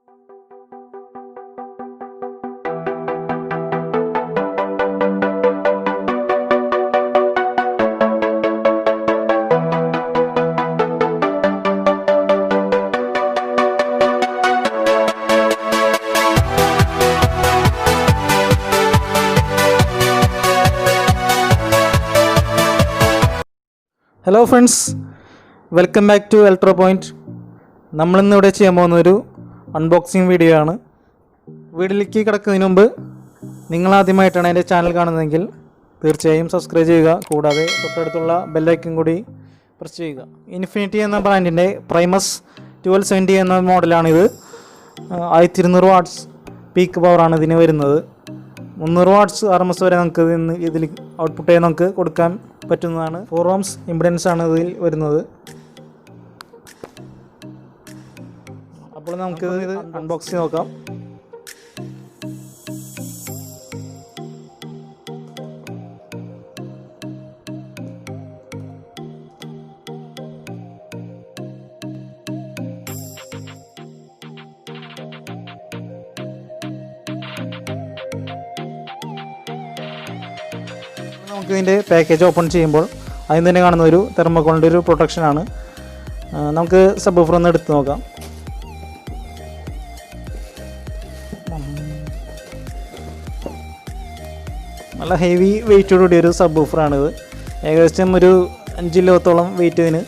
Hello friends, welcome back to Electropoint. നമ്മളിന്നിവിടെ ചെയ്യാൻ പോകുന്നൊരു അൺബോക്സിങ് വീഡിയോ ആണ്. വീഡിയോയിലേക്ക് കിടക്കുന്നതിന് മുമ്പ് നിങ്ങളാദ്യമായിട്ടാണ് എൻ്റെ ചാനൽ കാണുന്നതെങ്കിൽ തീർച്ചയായും സബ്സ്ക്രൈബ് ചെയ്യുക. കൂടാതെ തൊട്ടടുത്തുള്ള ബെല്ലൈക്കൺ കൂടി പ്രസ് ചെയ്യുക. ഇൻഫിനിറ്റി എന്ന ബ്രാൻഡിൻ്റെ പ്രൈമസ് 1270 എന്ന മോഡലാണിത്. 1200 വാട്ട്സ് പീക്ക് പവറാണ് ഇതിന് വരുന്നത്. 300 വാട്ട്സ് RMS വരെ നമുക്ക് ഇതിൽ ഔട്ട്പുട്ട് നമുക്ക് കൊടുക്കാൻ പറ്റുന്നതാണ്. 4 ohms ഇംപിഡൻസ് ആണ് ഇതിൽ വരുന്നത്. അപ്പോൾ നമുക്ക് ഇത് അൺബോക്സ് ചെയ്ത് നോക്കാം. നമുക്ക് ഇതിൻ്റെ പാക്കേജ് ഓപ്പൺ ചെയ്യുമ്പോൾ അതിൽ തന്നെ കാണുന്ന ഒരു തെർമോക്കോളിൻ്റെ ഒരു പ്രൊട്ടക്ഷനാണ്. നമുക്ക് സബ്വൂഫർ ഒന്ന് എടുത്ത് നോക്കാം. നല്ല ഹെവി വെയിറ്റോടുകൂടിയ ഒരു സബ്വൂഫറാണിത്. ഏകദേശം ഒരു 5 കിലോത്തോളം വെയിറ്റ് ഇതിന്.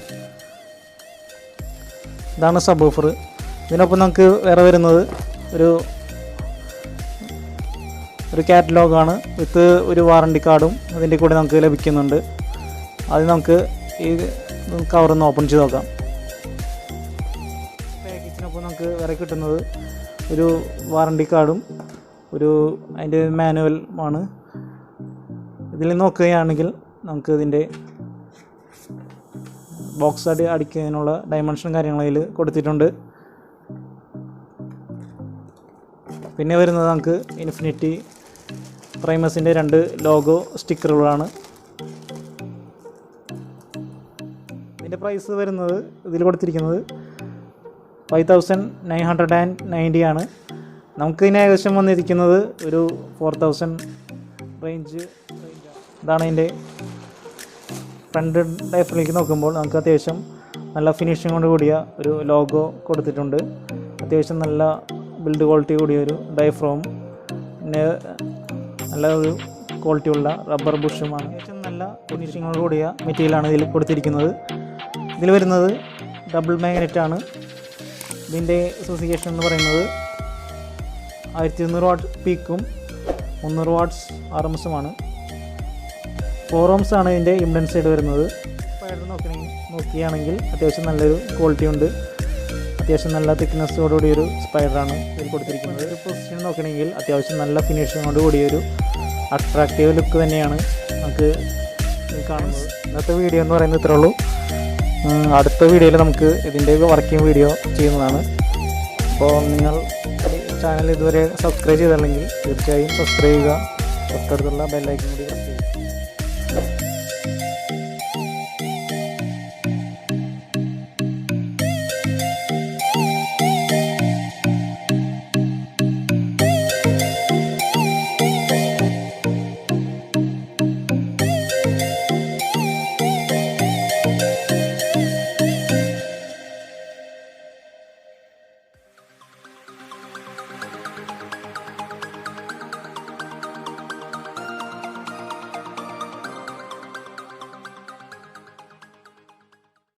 ഇതാണ് സബ്വൂഫർ. ഇതിനൊപ്പം നമുക്ക് വേറെ വരുന്നത് ഒരു കാറ്റലോഗാണ് വിത്ത് ഒരു വാറണ്ടി കാർഡും അതിൻ്റെ കൂടെ നമുക്ക് ലഭിക്കുന്നുണ്ട്. അത് നമുക്ക് ഈ കവറൊന്ന് ഓപ്പൺ ചെയ്ത് നോക്കാം. പാക്കേജിനൊപ്പം നമുക്ക് വേറെ കിട്ടുന്നത് ഒരു വാറണ്ടി കാർഡും അതിൻ്റെ മാനുവൽ ആണ്. ഇതിൽ നോക്കുകയാണെങ്കിൽ നമുക്ക് ഇതിൻ്റെ ബോക്സ് അടിക്കുന്നതിനുള്ള ഡയമെൻഷൻ കാര്യങ്ങളിൽ കൊടുത്തിട്ടുണ്ട്. പിന്നെ വരുന്നത് നമുക്ക് ഇൻഫിനിറ്റി പ്രൈമസിൻ്റെ 2 ലോഗോ സ്റ്റിക്കറുകളാണ്. ഇതിൻ്റെ പ്രൈസ് വരുന്നത് ഇതിൽ കൊടുത്തിരിക്കുന്നത് 5990 ആണ്. നമുക്ക് ഇതിന് ഏകദേശം വന്നിരിക്കുന്നത് ഒരു 4000 റേഞ്ച്. ഇതാണ് ഇതിൻ്റെ ഫ്രണ്ട് ഡയഫ്രമിലേക്ക് നോക്കുമ്പോൾ നമുക്ക് അത്യാവശ്യം നല്ല ഫിനിഷിങ്ങോട് കൂടിയ ഒരു ലോഗോ കൊടുത്തിട്ടുണ്ട്. അത്യാവശ്യം നല്ല ബിൽഡ് ക്വാളിറ്റി കൂടിയ ഒരു ഡയഫ്രോം, പിന്നെ നല്ല ഒരു ക്വാളിറ്റിയുള്ള റബ്ബർ ബുഷുമാണ്. അത്യാവശ്യം നല്ല ഫിനിഷിങ്ങോട് കൂടിയ മെറ്റീരിയലാണ് ഇതിൽ കൊടുത്തിരിക്കുന്നത്. ഇതിൽ വരുന്നത് ഡബിൾ മാഗ്നറ്റ് ആണ്. ഇതിൻ്റെ സ്പെസിഫിക്കേഷൻ എന്ന് പറയുന്നത് 1200 വാട്ട്സ് പീക്കും 300 വാട്ട്സ് RMSുമാണ്. 4 ohms ആണ് ഇതിൻ്റെ ഇംപിഡൻസ് ആയിട്ട് വരുന്നത്. സ്പൈഡർ നോക്കുകയാണെങ്കിൽ അത്യാവശ്യം നല്ലൊരു ക്വാളിറ്റി ഉണ്ട്. അത്യാവശ്യം നല്ല തിക്നെസ്സോടുകൂടി ഒരു സ്പൈഡറാണ് ഇതിൽ കൊടുത്തിരിക്കുന്നത്. ഒരു പൊസിഷൻ നോക്കണമെങ്കിൽ അത്യാവശ്യം നല്ല ഫിനിഷിങ്ങോട് കൂടിയൊരു അട്രാക്റ്റീവ് ലുക്ക് തന്നെയാണ് നമുക്ക് കാണുന്നത്. ഇന്നത്തെ വീഡിയോ എന്ന് പറയുന്നത് ഇത്രേ ഉള്ളൂ. അടുത്ത വീഡിയോയിൽ നമുക്ക് ഇതിൻ്റെ വർക്കിംഗ് വീഡിയോ ചെയ്യുന്നതാണ്. അപ്പോൾ നിങ്ങൾ ചാനൽ ഇതുവരെ സബ്സ്ക്രൈബ് ചെയ്തില്ലെങ്കിൽ തീർച്ചയായും സബ്സ്ക്രൈബ് ചെയ്യുക. തൊട്ടടുത്തുള്ള ബെല്ലൈക്കൺ കൂടി